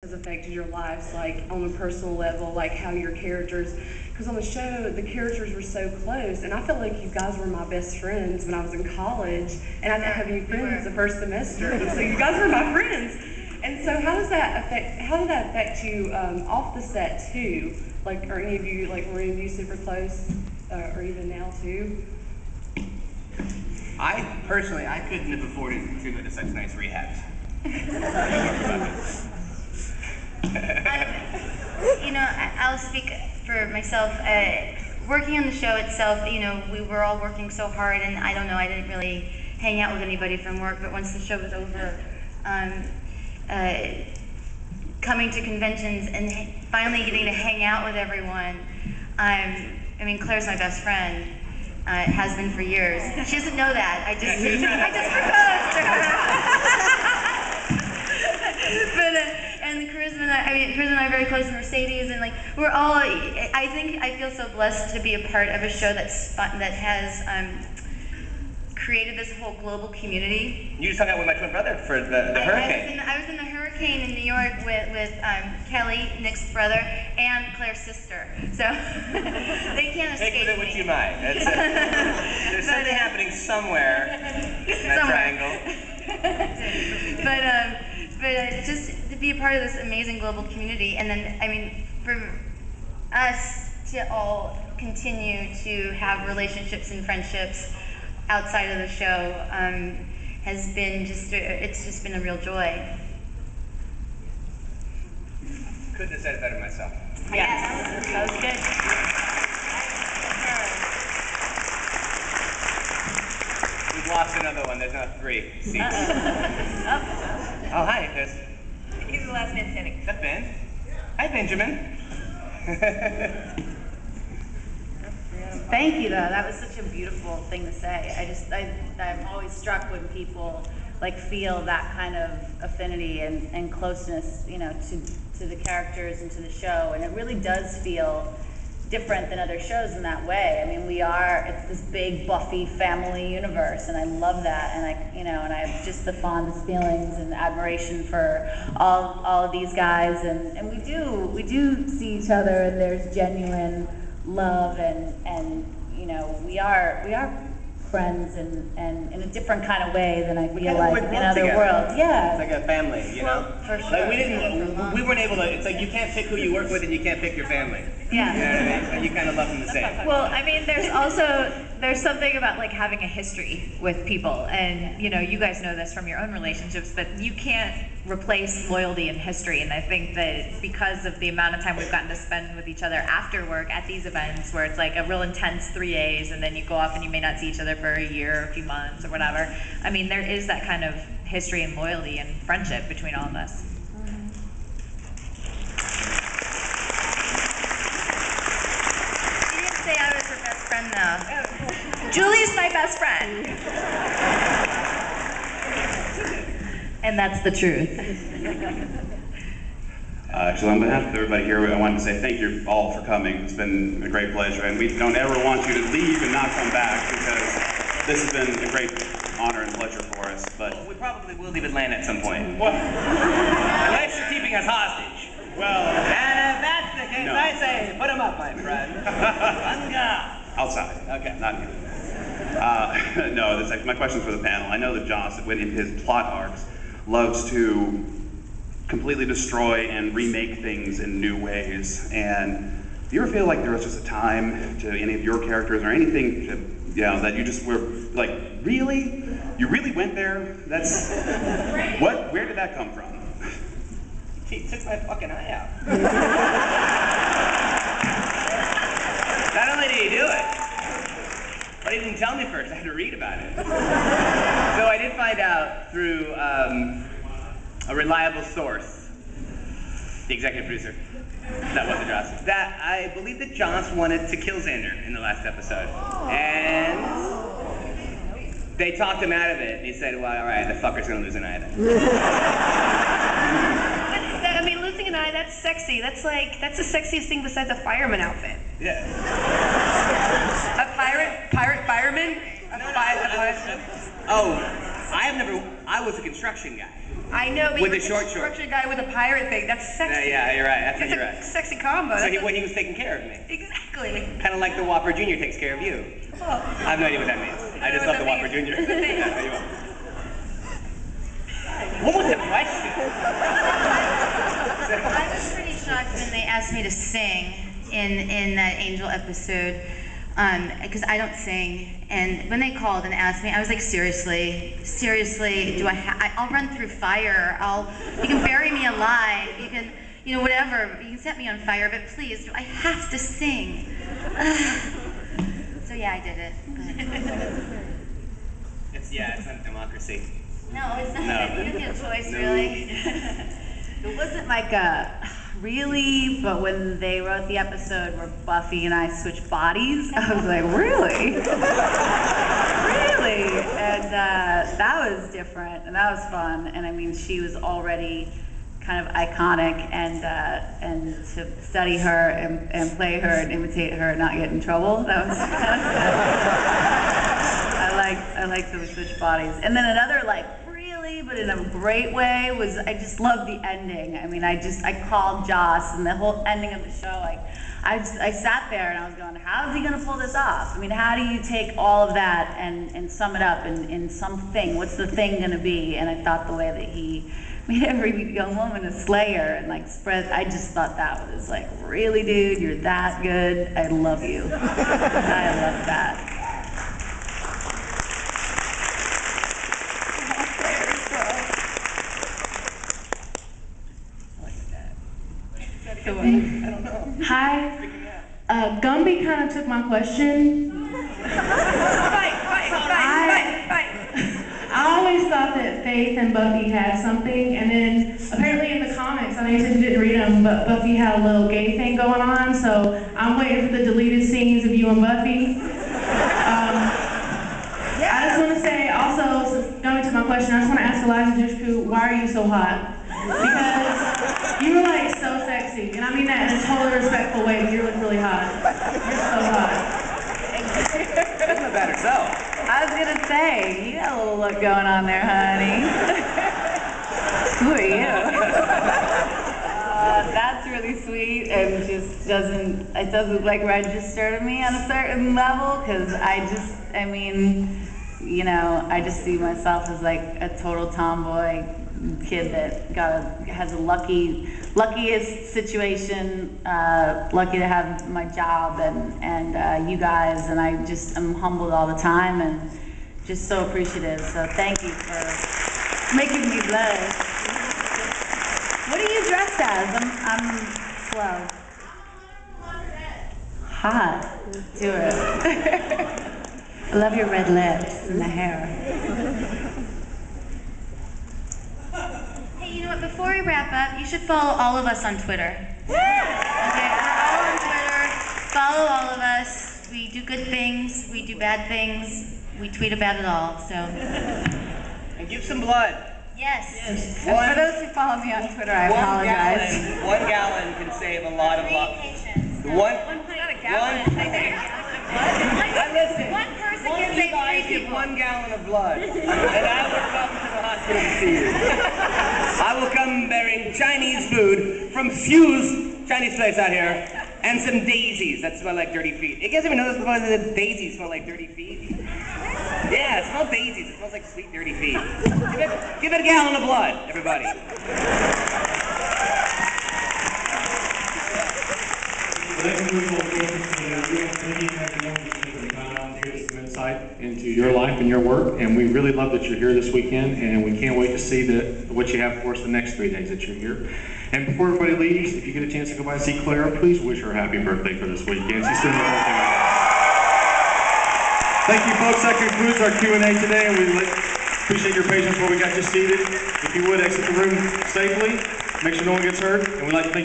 has affected your lives, like on a personal level, like how your characters, because on the show the characters were so close, and I felt like you guys were my best friends when I was in college, and I didn't have any friends the first semester, so you guys were my friends. And so how did that affect you off the set too? Like, are any of you, like, were any of you super close, or even now too? I personally couldn't have afforded to go to such nice rehabs. I'll speak for myself. Working on the show itself, we were all working so hard, and I don't know, I didn't really hang out with anybody from work, but once the show was over, coming to conventions and finally getting to hang out with everyone. Claire's my best friend. Has been for years. She doesn't know that. I just proposed. But and Charisma and I are very close to Mercedes, and like we're all. I feel so blessed to be a part of a show that has created this whole global community. You just hung out with my twin brother for the hurricane. I was in the hurricane in New York with Kelly, Nick's brother, and Claire's sister. So they can't escape Take with it what you might. There's something happening somewhere in that triangle. but just to be a part of this amazing global community, and then for us to all continue to have relationships and friendships outside of the show has been it's just been a real joy. Couldn't have said it better myself. Yeah, that was good. We've lost another one. There's now 3 seats. Oh, hi, Chris. He's the last man standing. Is that Ben? Hi, Benjamin. Thank you, though. That was such a beautiful thing to say. I'm always struck when people feel that kind of affinity and closeness, to the characters and to the show, and it really does feel different than other shows in that way. It's this big Buffy family universe, and I love that, and I have just the fondest feelings and admiration for all of these guys, and we do see each other, and there's genuine love, and we are friends, and in a different kind of way than I feel like in other worlds. Yeah, it's like a family, Well, for sure. Like we weren't able to. It's like you can't pick who you work with, and you can't pick your family. Yeah. You know what I mean? So you kind of love them the same. Well, there's something about having a history with people, and you guys know this from your own relationships, but you can't replace loyalty and history, and I think that because of the amount of time we've gotten to spend with each other after work at these events, where it's like a real intense 3 days, and then you go off and you may not see each other for a year or a few months or whatever. There is that kind of history and loyalty and friendship between all of us. She didn't say I was her best friend, though. Julie's my best friend. And that's the truth. Actually, on behalf of everybody here, I wanted to say thank you all for coming. It's been a great pleasure, and we don't ever want you to leave and not come back, because this has been a great honor and pleasure for us. But we probably will leave Atlanta at some point. What? Unless you're keeping us hostage. Well, and if that's the case, no. I say, put him up, my friend. Let's go. Outside. Okay. Not here. No, my question's for the panel. I know that Joss, in his plot arcs, loves to completely destroy and remake things in new ways. And do you ever feel like there was just a time to any of your characters or anything that you just were like, really? You really went there? That's what? Where did that come from? He took my fucking eye out. Not only did he do it, but he didn't tell me first. I had to read about it. So I did find out through a reliable source, the executive producer, that wasn't Joss, that I believe that Joss wanted to kill Xander in the last episode. And they talked him out of it, and he said, well, all right, the fucker's gonna lose an eye then. Losing an eye, that's sexy. That's the sexiest thing besides a fireman outfit. Yeah. A pirate fireman? I was a construction guy. I know, but With you're the short shorts. a guy with a pirate thing. That's sexy. Yeah, you're right. It's You're a right. sexy combo. So he was taking care of me. Exactly. Kind of like the Whopper Jr. takes care of you. Well, I have no idea what that means. I just love the Whopper Jr. Yeah, you are. What was the question? I was pretty shocked when they asked me to sing in that Angel episode, because I don't sing. And when they called and asked me, I was like, seriously, do I'll run through fire. You can bury me alive. You can, whatever. You can set me on fire, but please, do I have to sing? So yeah, I did it. It's not a democracy. No, it's not. No. You didn't get a choice, No. really. It wasn't like a really, but when they wrote the episode where Buffy and I switched bodies, I was like, really? Really? And that was different, and that was fun. And I mean, she was already kind of iconic, and to study her and play her and imitate her and not get in trouble, that was kind of I liked the switch bodies. And then another but in a great way was I just loved the ending. I mean, I called Joss, and the whole ending of the show, I sat there and I was going, how is he gonna pull this off? I mean, how do you take all of that and sum it up in something? What's the thing gonna be? And I thought the way that he made every young woman a slayer and spread, I just thought that was really, dude, you're that good. I love you. I love that. Hi. Gumby kind of took my question. fight. I always thought that Faith and Buffy had something, and then apparently in the comics, I know you said you didn't read them, but Buffy had a little gay thing going on, so I'm waiting for the deleted scenes of you and Buffy. I just want to say also, so Gumby took my question, I just want to ask Eliza Dushka, why are you so hot? Because you were so sexy, and I mean that in a totally respectful way, but you look really hot. You're so hot. That's not bad herself. I was gonna say, you got a little look going on there, honey. Who are you? That's really sweet, and just doesn't register to me on a certain level, because I just see myself as a total tomboy kid that has a luckiest situation, lucky to have my job and you guys, and I'm humbled all the time and just so appreciative. So thank you for making me blush. What are you dressed as? I'm slow. Hot. Do it. I love your red lips and the hair. Before we wrap up, you should follow all of us on Twitter. Okay, we're all on Twitter. Follow all of us. We do good things. We do bad things. We tweet about it all. So. And give some blood. Yes. And for those who follow me on Twitter, I apologize. 1 gallon can save a lot of love. One person can save 3 Give people. 1 gallon of blood, and I will come to the hospital to see you. I will come bearing Chinese food from Fuse Chinese place out here, and some daisies that smell like dirty feet. You guys ever notice before that daisies smell like dirty feet? Yeah, it smells daisies. It smells like sweet dirty feet. Give it a gallon of blood, everybody. Insight into your life and your work, and we really love that you're here this weekend, and we can't wait to see what you have for us the next 3 days that you're here. And before everybody leaves, if you get a chance to go by and see Clara, please wish her a happy birthday for this weekend. She's doing the whole thing. Thank you, folks. That concludes our Q&A today, and we appreciate your patience while we got you seated. If you would, exit the room safely. Make sure no one gets hurt, and we'd like to thank